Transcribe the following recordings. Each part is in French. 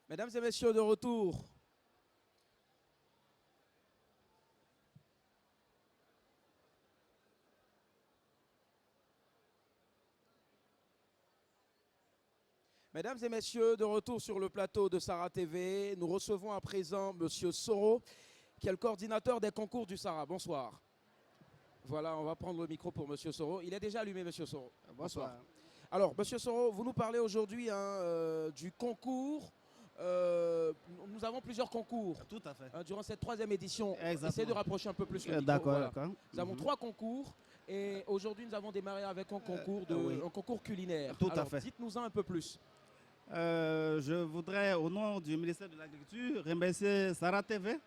Mesdames et messieurs, de retour. Mesdames et messieurs, de retour sur le plateau de Sahara TV, nous recevons à présent M. Soro, qui est le coordinateur des concours du Sahara. Bonsoir. Voilà, on va prendre le micro pour M. Soro. Il est déjà allumé, M. Soro. Bonsoir. Alors, M. Soro, vous nous parlez aujourd'hui du concours. Nous avons plusieurs concours. Tout à fait. Durant cette troisième édition. Exactement. Essayez de rapprocher un peu plus le micro. D'accord, Voilà. d'accord. Nous avons trois concours. Et aujourd'hui, nous avons démarré avec un concours, un concours culinaire. Tout à Alors, fait. dites-nous un peu plus. Je voudrais, au nom du ministère de l'Agriculture, remercier Sahara TV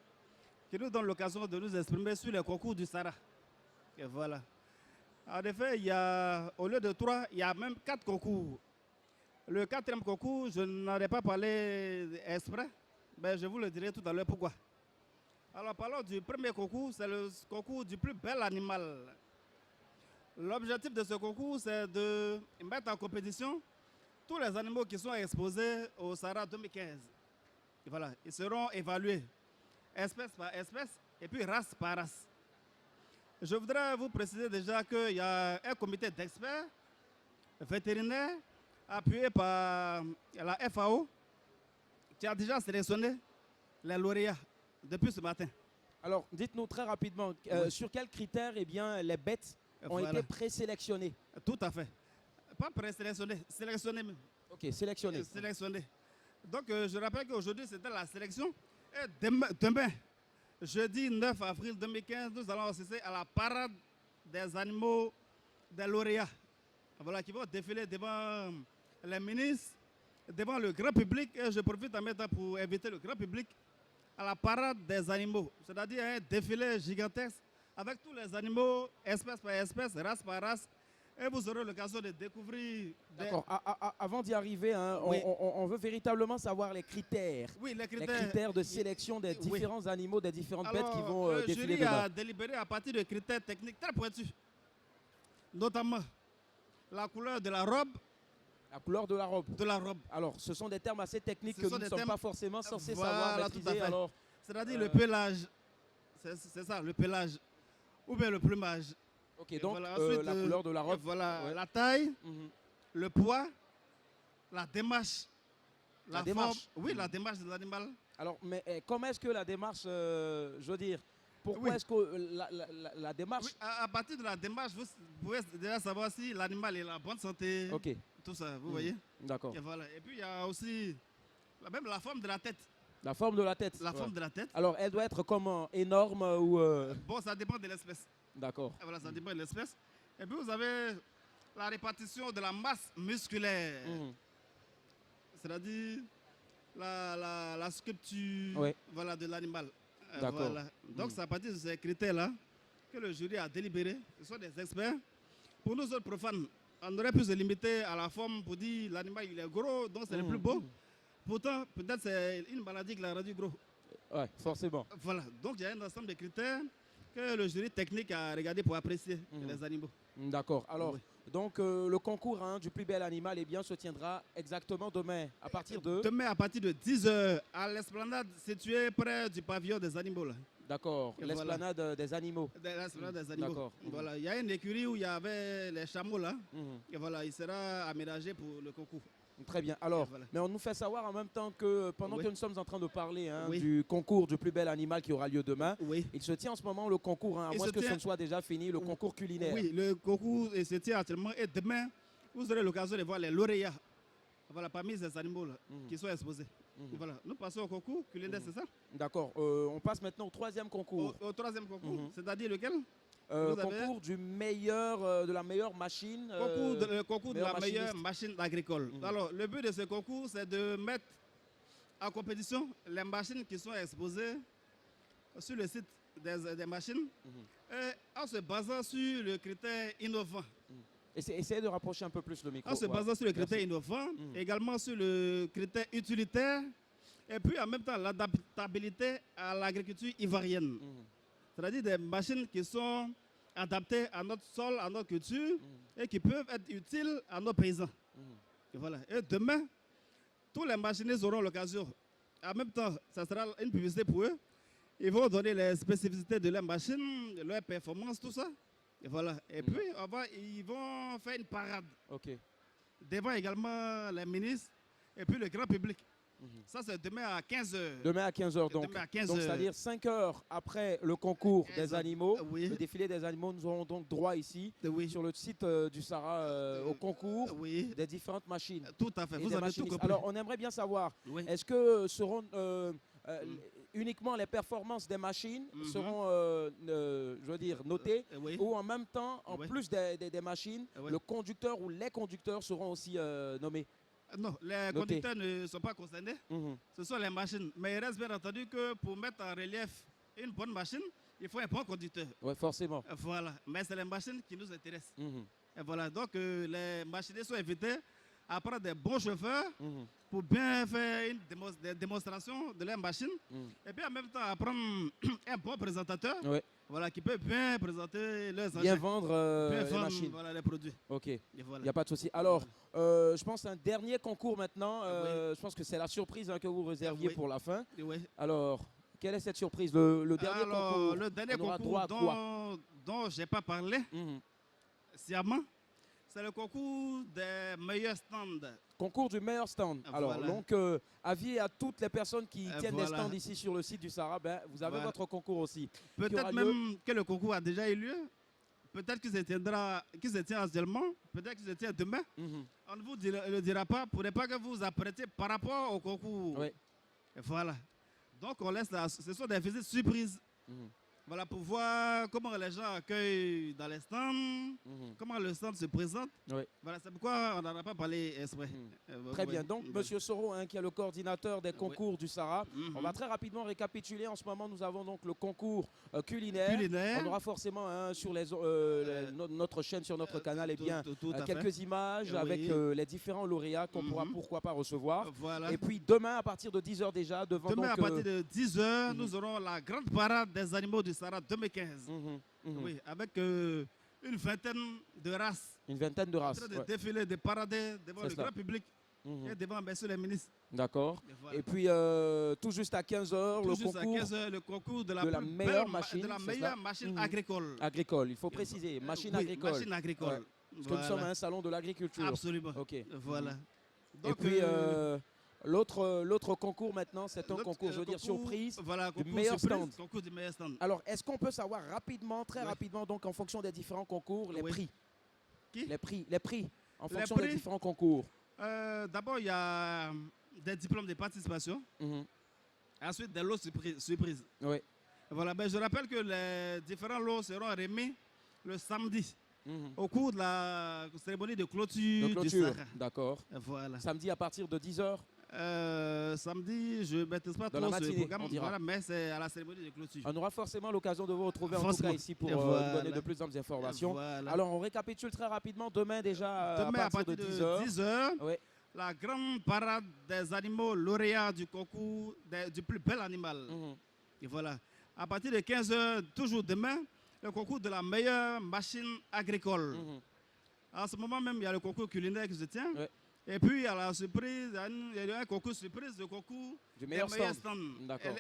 qui nous donne l'occasion de nous exprimer sur les concours du Sahara. Et voilà. En effet, il y a, au lieu de 3, il y a même 4 concours. Le 4e concours, je n'en ai pas parlé exprès, mais je vous le dirai tout à l'heure pourquoi. Alors parlons du premier concours, c'est le concours du plus bel animal. L'objectif de ce concours, c'est de mettre en compétition tous les animaux qui sont exposés au Sahara 2015. Et voilà, ils seront évalués espèce par espèce et puis race par race. Je voudrais vous préciser déjà qu'il y a un comité d'experts vétérinaires appuyé par la FAO qui a déjà sélectionné les lauréats depuis ce matin. Alors, dites-nous très rapidement, sur quels critères les bêtes ont été présélectionnées? Tout à fait. Pas présélectionnées, sélectionnées même. Ok, sélectionnées. Sélectionnées. Donc, je rappelle qu'aujourd'hui, c'était la sélection. Et demain, jeudi 9 avril 2015, nous allons assister à la parade des animaux des lauréats. Voilà, qui vont défiler devant les ministres, devant le grand public. Et je profite en même temps pour inviter le grand public à la parade des animaux. C'est-à-dire un défilé gigantesque avec tous les animaux, espèce par espèce, race par race. Et vous aurez l'occasion de découvrir... D'accord. Avant d'y arriver, on veut véritablement savoir les critères. Oui, les critères de sélection des différents animaux, des différentes bêtes qui vont défiler demain. Le jury demain. a délibéré à partir de critères techniques très pointus. Notamment la couleur de la robe. La couleur de la robe. De la robe. Alors, ce sont des termes assez techniques que nous ne sommes pas forcément censés savoir maîtriser. C'est-à-dire le pelage. C'est ça, le pelage. Ou bien le plumage. Ok, donc voilà, ensuite, la couleur de la robe. Voilà, la taille, le poids, la démarche. La démarche. Oui, la démarche de l'animal. Alors, mais comment est-ce que la démarche, je veux dire, pourquoi est-ce que la démarche... Oui, à partir de la démarche, vous pouvez déjà savoir si l'animal est en bonne santé. Ok. Tout ça, vous voyez. D'accord. Et voilà. Et puis, il y a aussi même la forme de la tête. La forme de la tête. La forme de la tête. Alors, elle doit être comment? Énorme ou... Bon, ça dépend de l'espèce. D'accord. Voilà, ça dépend de l'espèce. Et puis, vous avez la répartition de la masse musculaire. C'est-à-dire la sculpture voilà, de l'animal. D'accord. Voilà. Donc, c'est à partir de ces critères-là que le jury a délibéré. Ce sont des experts. Pour nous autres profanes, on aurait pu se limiter à la forme pour dire l'animal il est gros, donc c'est le plus beau. Pourtant, peut-être c'est une maladie qui l'a rendu gros. Oui, forcément. Voilà. Donc, il y a un ensemble de critères que le jury technique a regardé pour apprécier les animaux. D'accord. Alors, donc le concours du plus bel animal se tiendra exactement demain à partir de... Demain à partir de 10h à l'esplanade située près du pavillon des animaux. D'accord. L'esplanade des animaux. L'esplanade des animaux. D'accord. Voilà. Il y a une écurie où il y avait les chameaux là. Et voilà, il sera aménagé pour le concours. Très bien. Alors, voilà. Mais on nous fait savoir en même temps que pendant que nous sommes en train de parler du concours du plus bel animal qui aura lieu demain, il se tient en ce moment le concours, à moins que ce ne soit déjà fini, le concours culinaire. Oui, le concours se tient actuellement et demain, vous aurez l'occasion de voir les lauréats voilà, parmi ces animaux là, qui sont exposés. Voilà. Nous passons au concours culinaire, c'est ça? D'accord. On passe maintenant au troisième concours. Au troisième concours, c'est-à-dire lequel? Concours du meilleur, de la meilleure machine. Le concours de la meilleure machine agricole. Alors, le but de ce concours, c'est de mettre en compétition les machines qui sont exposées sur le site des machines et en se basant sur le critère innovant. Essayez de rapprocher un peu plus le micro. En se basant sur le critère innovant, également sur le critère utilitaire et puis en même temps l'adaptabilité à l'agriculture ivoirienne. C'est-à-dire des machines qui sont adaptées à notre sol, à notre culture et qui peuvent être utiles à nos paysans. Et voilà. Et demain, tous les machinistes auront l'occasion en même temps, ça sera une publicité pour eux. Ils vont donner les spécificités de leur machine, leur performance, tout ça. Et voilà. Et puis, ils vont faire une parade Ok. devant également les ministres et puis le grand public. Ça, c'est demain à 15h. Demain à 15h donc. Demain à 15 Donc, heures. c'est-à-dire 5 heures après le concours des Exact. animaux, Oui. le défilé des animaux, nous aurons donc droit ici, Oui. sur le site du Sahara, au concours Oui. des différentes machines. Tout à fait. et Vous des avez tout machinistes. compris. Alors, on aimerait bien savoir, Oui. est-ce que seront uniquement les performances des machines seront, je veux dire, notées, Oui. ou en même temps, en Oui. plus des machines, Oui. le conducteur ou les conducteurs seront aussi nommés? Non, les Noté. conducteurs ne sont pas concernés. Mhm. Ce sont les machines. Mais il reste bien entendu que pour mettre en relief une bonne machine, il faut un bon conducteur. Oui, forcément. Voilà. Mais c'est les machines qui nous intéressent. Mhm. Et voilà. Donc, les machinistes sont invités à prendre des bons chauffeurs Mhm. pour bien faire des démonstrations de leur machine. Mhm. Et puis en même temps, à prendre un bon présentateur, Ouais. voilà, qui peut bien présenter leurs Bien engins, vendre bien les vendre, machines. voilà, les produits. Ok, il Et voilà. n'y a pas de souci. Alors, je pense un dernier concours maintenant. Je pense que c'est la surprise que vous réserviez Oui. pour la fin. Et ouais. Alors, quelle est cette surprise? Le dernier Alors, concours, le dernier on aura concours droit à quoi? dont je n'ai pas parlé Mhm. sciemment, c'est le concours des meilleurs stands. Concours du meilleur stand. Alors, Voilà. donc, avis à toutes les personnes qui tiennent des Voilà. stands ici sur le site du Sahara, ben, vous avez Voilà. votre concours aussi. Qui Peut-être aura même que le concours a déjà eu lieu. Peut-être qu'il se tient actuellement. Peut-être qu'il se tient demain. Mhm. On ne vous le dira pas pour ne pas que vous apprêtez par rapport au concours. Oui. Et voilà. Donc, on laisse ce sont des visites surprises. Mhm. Voilà, pour voir comment les gens accueillent dans les stands, Mhm. comment le stand se présente. Oui. Voilà, c'est pourquoi on n'en a pas parlé exprès. Très bien. Donc, Monsieur Soro, qui est le coordinateur des concours du Sahara, on va très rapidement récapituler. En ce moment, nous avons donc le concours culinaire. On aura forcément sur notre chaîne, sur notre canal, tout à quelques images avec les différents lauréats qu'on pourra pourquoi pas recevoir. Voilà. Et puis demain, à partir de 10h déjà, devant Demain, donc, à partir de 10h, nous aurons la grande parade des animaux du Sahara 2015. Oui, avec une vingtaine de races. Une vingtaine de En races. train de Ouais. défiler, de parader devant C'est le ça. grand public et devant bien sûr les ministres. D'accord. Et voilà. Et puis, tout juste à 15h, Tout le juste à concours 15h, le concours de la, de la plus meilleure belle machine, de la c'est meilleure ça machine Mhm. agricole. agricole. Il faut préciser, machine Oui, agricole. Machine agricole. Ouais. Parce que nous sommes à un salon de l'agriculture. Absolument. Ok. Voilà. Et Donc, puis, l'autre concours maintenant, c'est un l'autre, concours, je veux dire, concours, surprise. voilà, du concours meilleur surprise, stand. Concours du meilleur stand. Alors, est-ce qu'on peut savoir rapidement, très Oui. rapidement, donc en fonction des différents concours, les Oui. prix? Qui Les prix en Les fonction des prix différents concours. D'abord, il y a des diplômes de participation. Mhm. Ensuite, des lots surprises. Oui. Voilà, ben, je rappelle que les différents lots seront remis le samedi Mhm. au cours de la cérémonie de clôture, De du clôture, Sahara. d'accord. Voilà. Samedi à partir de 10h. Samedi, je ne maîtrise pas Dans la trop ce matinée, programme, on dira. voilà, mais c'est à la cérémonie de clôture. On aura forcément l'occasion de vous retrouver en tout Forcément. cas ici pour Et nous voilà. donner de plus amples informations. Voilà. Alors, on récapitule très rapidement. Demain déjà, Demain, à partir de 10h. 10h, Oui. la grande parade des animaux lauréats du concours du plus bel animal. Mhm. Et voilà. À partir de 15h, toujours demain, le concours de la meilleure machine agricole. Mhm. En ce moment même, il y a le concours culinaire qui se tient. Ouais. Et puis, à la surprise, il y a un concours surprise, le concours Du meilleur des meilleurs stand. stands. D'accord.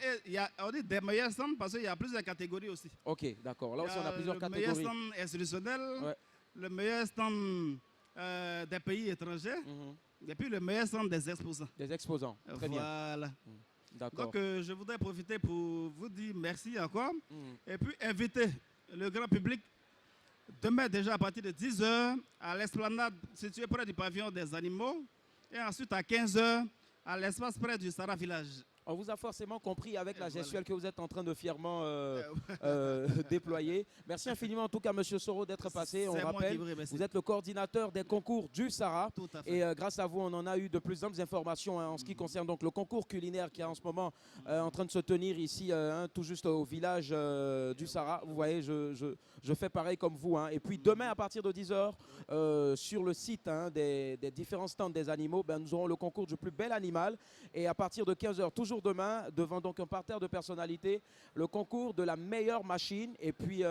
On dit des meilleurs stands parce qu'il y a plusieurs catégories aussi. Ok, d'accord. Là aussi, on a plusieurs Le catégories. meilleur stand institutionnel, Ouais. le meilleur stand des pays étrangers, Mhm. et puis le meilleur stand des exposants. Des exposants. Très bien. Voilà. D'accord. Donc, je voudrais profiter pour vous dire merci encore Mhm. et puis inviter le grand public demain déjà à partir de 10h à l'esplanade située près du pavillon des animaux et ensuite à 15h à l'espace près du Sahara Village. On vous a forcément compris avec la Voilà. gestuelle que vous êtes en train de fièrement déployer. Merci infiniment en tout cas, Monsieur Soro, d'être passé. On C'est moi qui rappelle, vous remercie. vous êtes le coordinateur des concours du Sahara. Tout à fait. Et grâce à vous, on en a eu de plus amples informations en ce qui concerne donc le concours culinaire qui est en ce moment en train de se tenir ici, tout juste au village du Sahara. Vous voyez, je fais pareil comme vous. Et puis demain, à partir de 10h, sur le site des différents stands des animaux, nous aurons le concours du plus bel animal. Et à partir de 15h, toujours demain, devant donc un parterre de personnalités, le concours de la meilleure machine. Et puis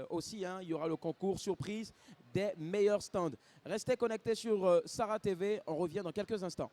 aussi, il y aura le concours surprise des meilleurs stands. Restez connectés sur Sahara TV. On revient dans quelques instants.